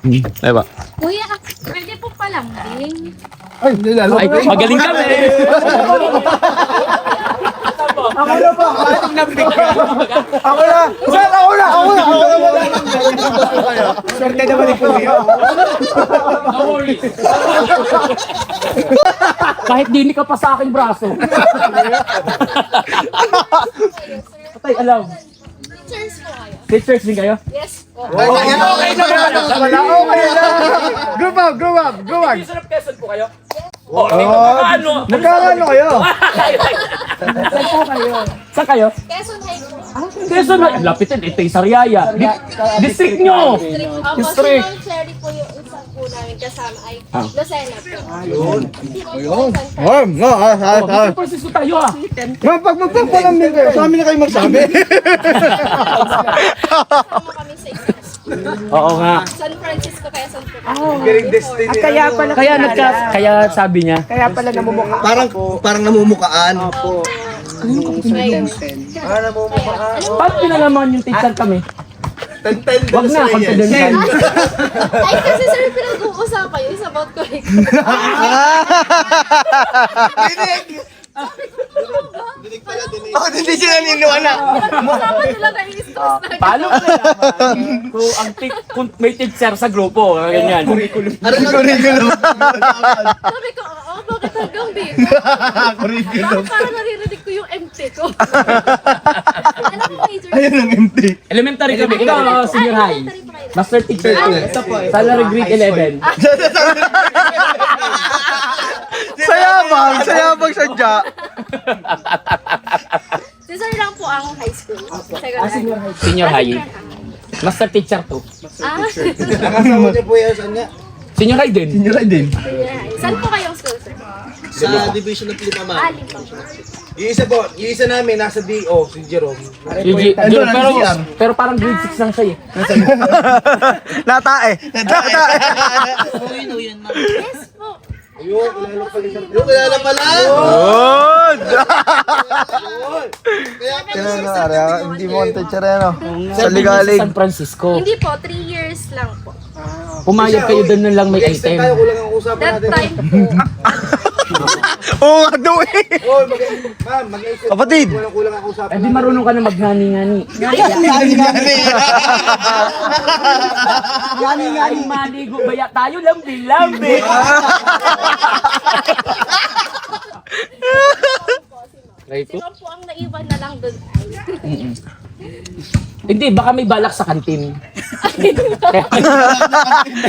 Diba? Kuya, pwede po palambing. Ay, nilalo. Ay, magaling kami. Ako na pa. Ako na. Sir, ako na. Swerte naman ni Kuya. No worries. Kahit dini ka pa sa aking braso. Patay, alam. Teachers po kayo. Teachers din kayo? Yes po. Okay naman. Okay na. Grow up. Sarap Quezon po kayo? Oh, Ano? nagkakano kayo? Saan po kayo? Saan kayo? Quezon High po. Quezon na. Lapitin, ito yung Sariaya. District nyo! District. Si Ma'am Cherry po yung isang po namin kasama ay Ah. Lucena po. Ayun. Dito Francisco tayo ah. Pag magpapalambing kayo, sa amin na kayo magsabi. Kasama kami sa isang school. Oo nga. San Francisco, Quezon po. Kaya pala Kaya sabi niya. kaya pala namumukha. Parang namumukaan. Ngayon. Paano pinalaman yung teacher kami? Ten Wag na, confidential. Ay, kasi sir, pinag-uusapan yun sa about curriculum. Oh, hindi sila niniwala. Kasama nila na-i-stress na. Paano ko nalaman kung may teacher sa grupo? Ganyan. Ano na curriculum? Sabi ko, oo, bakit hanggang dito? Bakit parang naririnig ko yung MT ko? Ano po major? Ayun ang empty. Elementary kami. Ikaw, senior high. Master teacher ko. Salary grade 11. Sayabang sadya. Si sir lang po ang high school. Second high. Senior high. Master teacher to. Ah, Nakasama niyo po yan, saan nga? Senior high din. Senior din. saan po kayong school, sir? Sa division ng Limaman. Alim po. Yung isa namin, nasa DO, si Jerome. Pero parang grade 6 lang siya eh. Natae. Yes po. Yung kilala pala. Hindi mo ang teacher yan, Sa San Francisco. Hindi po, 3 years lang po. Pumayag kayo doon nun lang may Extend item. tayo, kulang ang usapan That natin. time po. Oo nga daw eh. Oh, ma'am, mag-extend. Kapatid. Kulang ang usapan Eh di marunong ka na maghani-ngani. Ngani-ngani maligo baya tayo lambi-lambi. Si Ma'am po ang naiwan na lang doon ay. Hindi, baka may balak sa kantin.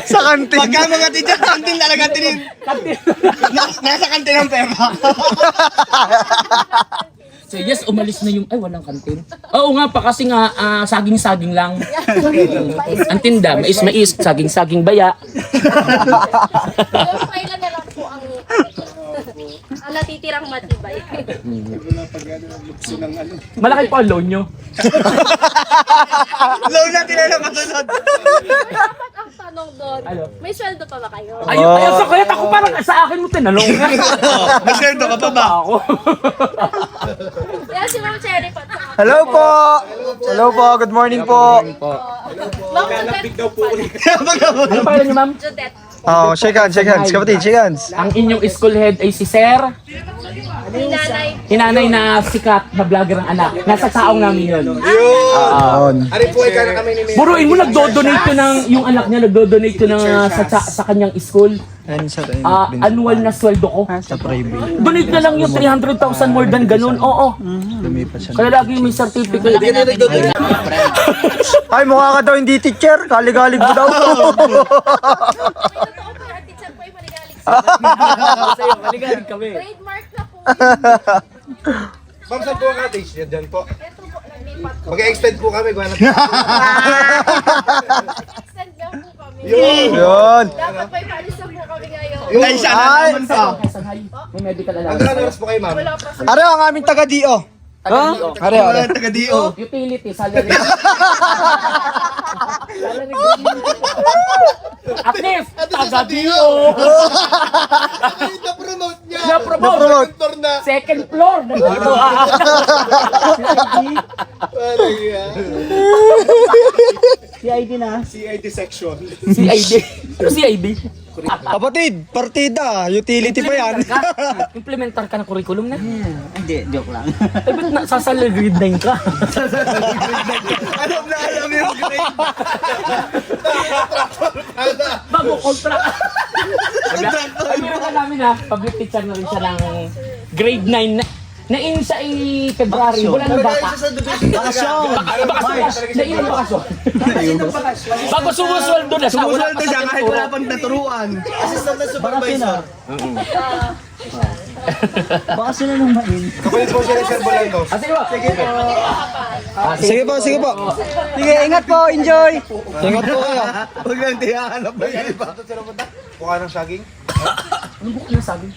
Sa kantin. Pagka mga teacher, kantin talaga tinin. Kantin. Nasa kantin ang pera. So yes, umalis na yung, ay walang kantin. Oo nga pa kasi nga, saging-saging lang. Ang tinda, mais-mais, saging-saging baya. Yung kailan na lang po ang natitirang matibay. Malaki pa ang loan nyo. Low na tinanong kasunod. Dapat ang tanong doon, Ano? may sweldo pa ba kayo? Ayun, sa kaya ako parang sa akin mo tinanong. Masweldo ka pa ba? Ako. Kaya si Ma'am Cherry pa. Hello po. Hello po. Good morning po. Ma'am Judette po pala. Ano pangalan niyo, ma'am? Judette. Oh, shake hands. Kapatid, shake hands. Ang inyong school head ay si Sir. Ni nanay. Hinanay na sikat na vlogger ang anak. Nasa taong namin yun. Ari po, ikaw na kami ni Mayor. Buruin mo, nagdo-donate ko ng, yung anak niya, nagdo-donate ko ng sa kanyang school. Annual na sweldo ko. Sa private. Donate na lang yung 300,000 more than ganun. Oo. Kaya lagi may certificate. Ay, mukha ka daw hindi teacher. Galig-galig mo daw. May totoo po yung teacher po ay maligalig sa Sa'yo, maligalig kami. trademark na po. Ma'am, saan po ang cottage niya dyan po? Ito po, naglipat ko. Mag-extend po kami. Extend lang po kami. Yun. Dapat may paalis na po kami ngayon. Ay, sana naman po. Quezon High, may medical Ang allowance. oras po kayo, ma'am? Wala pa sa Are ang aming taga-DO. Taga-DO. Are. Taga-DO. Utility, salary. Salary. At least, taga-DO. Na-promote niya. Na-promote. Second floor na. Second floor. Nandito. Parang yan. CID na. CID section. CID. Ano CID? Kapatid, partida. Utility pa yan. Implementar ka ng curriculum na? Hindi, joke lang. Eh, ba't nasasala grade 9 ka? Alam na alam yung grade. Bago contract. Ay, meron ka namin ha, public teacher na rin siya ng grade 9 na in sa February, wala nang bata. Bakasyon. Bakasyon. Na in ang bakasyon. Bago sumusweldo na siya. Sumusulto siya kahit wala pang naturuan. Assistant na supervisor. Bakasyon na nung main. Kapalit po siya ng Sir Bolandos. Sige ba? Sige po, sige po. Sige, ingat po, enjoy. Ingat po kayo. Huwag lang tiyahanap ba yan iba? Mukha ng saging? Ano buka na sabi?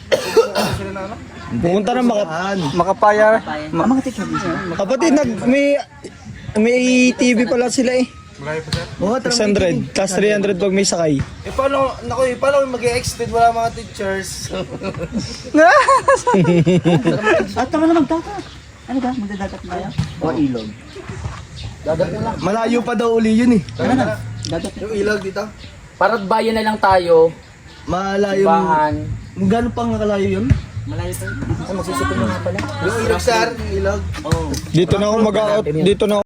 Pumunta na Makapaya. Mga teacher. Kapatid, may TV pala sila eh. Malayo pa sir? Oh, 600. Plus 300 pag may sakay. Paano mag-extend? Wala mga teachers. At naman na magdagat. Ano ba? Magdadagat ba yan? O ilog? Malayo pa daw uli yun eh. Dagat. Yung ilog dito? Para't bayan na lang tayo. Malayo. Bahan. Gano'n pang nakalayo yun? Malayo tayo. Ay, magsusuko na nga pala. Yung ilog sir, yung ilog. Dito na ako mag-out. Dito na